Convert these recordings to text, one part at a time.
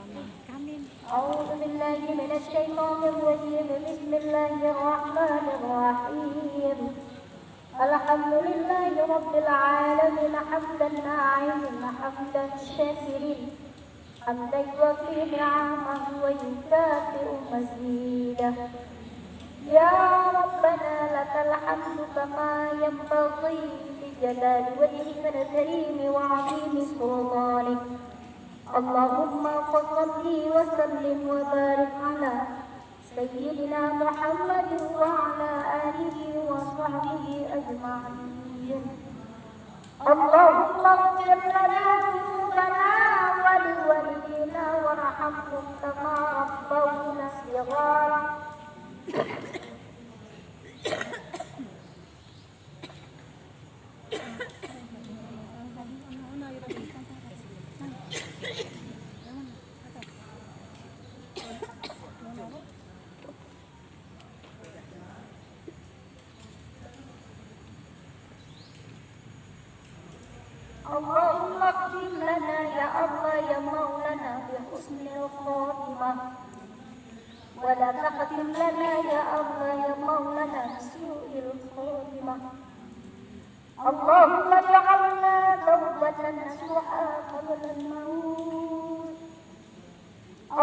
أعوذ بالله من الشيطان الرجيم. بسم الله الرحمن الرحيم. الحمد لله رب العالمين حمدا ناعما حمدا شاكرا حمدا يوفي نعمه ويكافئ مزيده. يا ربنا لك الحمد كما ينبغي لجلال وجهك الكريم وعظيم سلطانك. اللهم صل وسلم وبارك على سيدنا محمد وعلى آله وصحبه أجمعين. اللهم اغفر لنا ذنوبنا ولوالدينا وارحمهم كما ربونا صغارا. اللهم اغفر لنا يا الله يا مولانا بحسن الخاتمة، ولا تختم لنا يا الله يا مولانا بسوء الخاتمة. اللهم اجعلنا توبة نصوحا قبل الموت.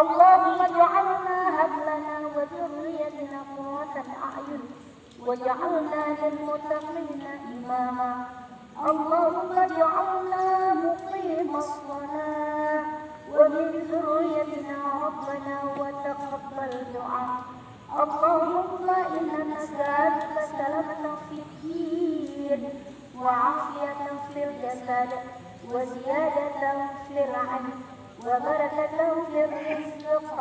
اللهم اجعلنا هب لنا وذريتنا قرة أعين واجعلنا للمتقين إماما. اللهم اجعلنا مقيم الصلاة ومن ذريتنا ربنا وتقبل دعاء. اللهم إنا نسألك سلامة في الدين وعافية في الجسد وزيادة في العلم وبركة في الرزق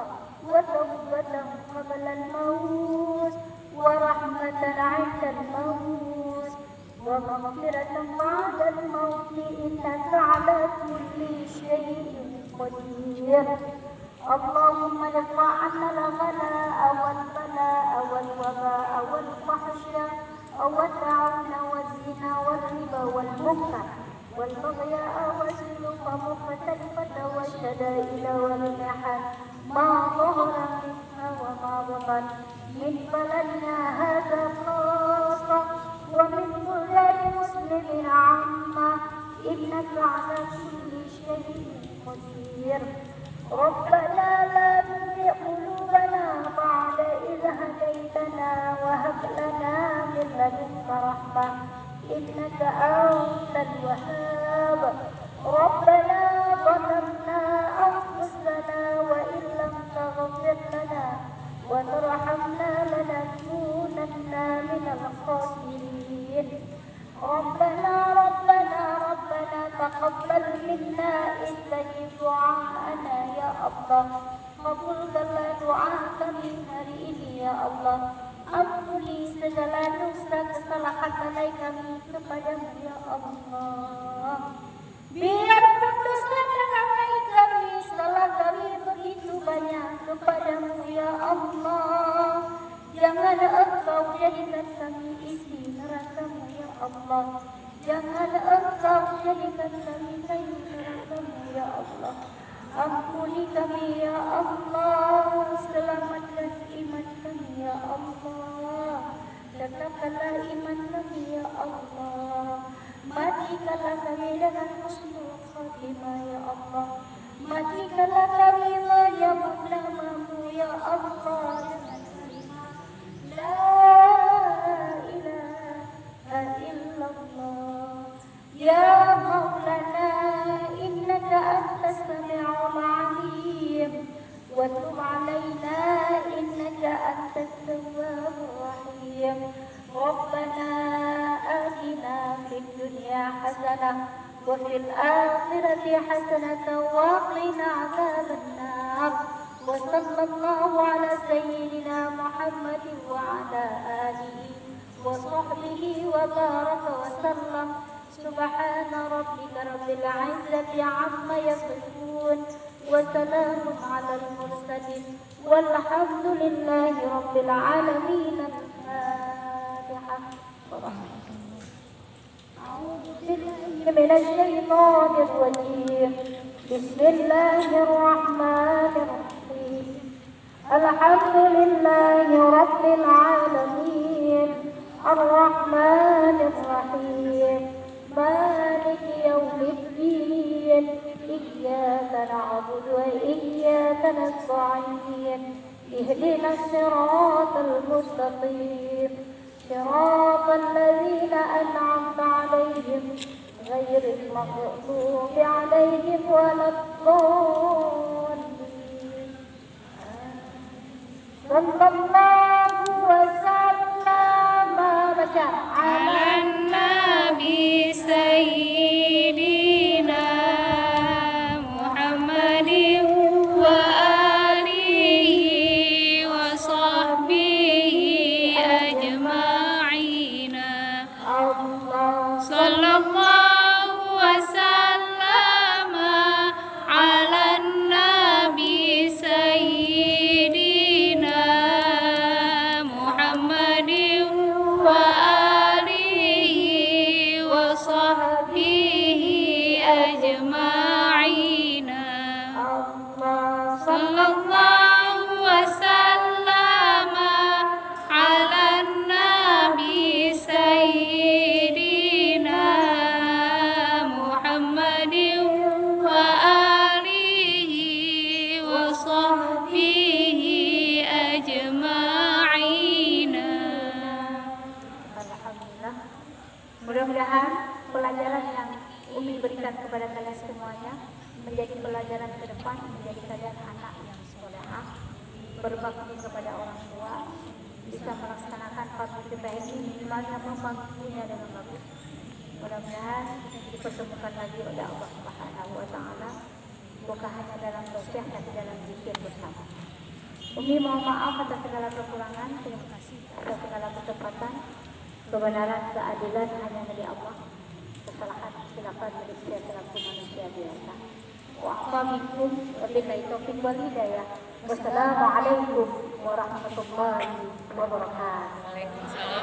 وتوبة قبل الموت ورحمة عند الموت ومغفرة بعد الموت إنك على كل شيء قدير. اللهم ارفع عنا الغلاء والبلاء والوباء والفحش والطاعون والزنا والربا والمنكر والبغي والسلوك مختلفة والشدائد والمحن ما ظهر منها وما بطن من بلدنا هذا خاصة ومن بلاد مسلم عامة إنك على كل شيء قدير. ربنا لا تزغ قلوبنا بعد إذ هديتنا وهب لنا من لدنك رحمة إنك أنت الوهاب. ربنا ظلمنا أنفسنا وإن لم تغفر لنا وترحمنا لنكونن من الخاسرين. ربنا تقبل منا استجب دعاءنا يا الله. قبulkanlah doa kami hari ini ya Allah. Ampuni segala dosa kesalahan lalai kami kepadamu ya Allah. Biarpun dosa dan lalai kami salah kami begitu banyak kepadamu ya Allah. Jangan engkau jadikan kami isi neraka-Mu ya Allah. Jangan engkau jadikan kami kayu neraka-Mu ya Allah. Ampuni kami ya Allah, selamatkan iman kami ya Allah. Tetapkanlah iman kami ya Allah. Matikanlah kami dengan husnul khatimah ya Allah. Matikanlah kami menyebut nama-Mu ya Allah dengan kalimat La ilaha illallah. Ya Maulana innaka antas sami'ul alim wa tub alaina innaka antat tawwabur rahim. Rabbana atina fid dunya hasanah wa fil akhirati hasanah wa qina adzaban nar. Wa sallallahu ala sayyidina Muhammadin wa ala alihi wa sahbihi wa baraka wa sallam. Subhana rabbika rabbil izzati amma yasifun wa salamun alal mursalin walhamdulillahi rabbil alamin. Al-Fatihah. A'udzu billahi minasy syaithanir rajim. Bismillahirrahmanirrahim. الحمد لله رب العالمين الرحمن الرحيم مالك يوم الدين إياك نعبد وإياك نستعين اهدنا الصراط المستقيم صراط الذين أنعمت عليهم غير المغضوب عليهم ولا الضالين صلى الله وسلم على النبي سيدنا محمد وآله وصحبه أجمعين صلى الله وسلم على النبي سيدنا محمد وآله وصحبه أجمعين صلى الله وسلم على النبي سيدنا محمد وآله وصحبه أجمعين. Alhamdulillah. Mudah-mudahan pelajaran yang Umi berikan kepada kalian semuanya menjadi pelajaran ke depan, menjadi kalian anak yang solehah, berbakti kepada orang tua, bisa melaksanakan fardu kifayah ini minimalnya membantunya dengan bagus. Mudah-mudahan dipertemukan lagi oleh Allah Subhanahu wa taala, bukan hanya dalam tausiah tapi dalam zikir bersama. Umi mohon maaf atas segala kekurangan, terima kasih atas segala ketepatan. Kebenaran, keadilan hanya milik Allah. Kesalahan, silakan milik setiap selaku manusia biasa. Wa'afabikum wabillahi taufiq wal hidayah. Wassalamualaikum warahmatullahi wabarakatuh.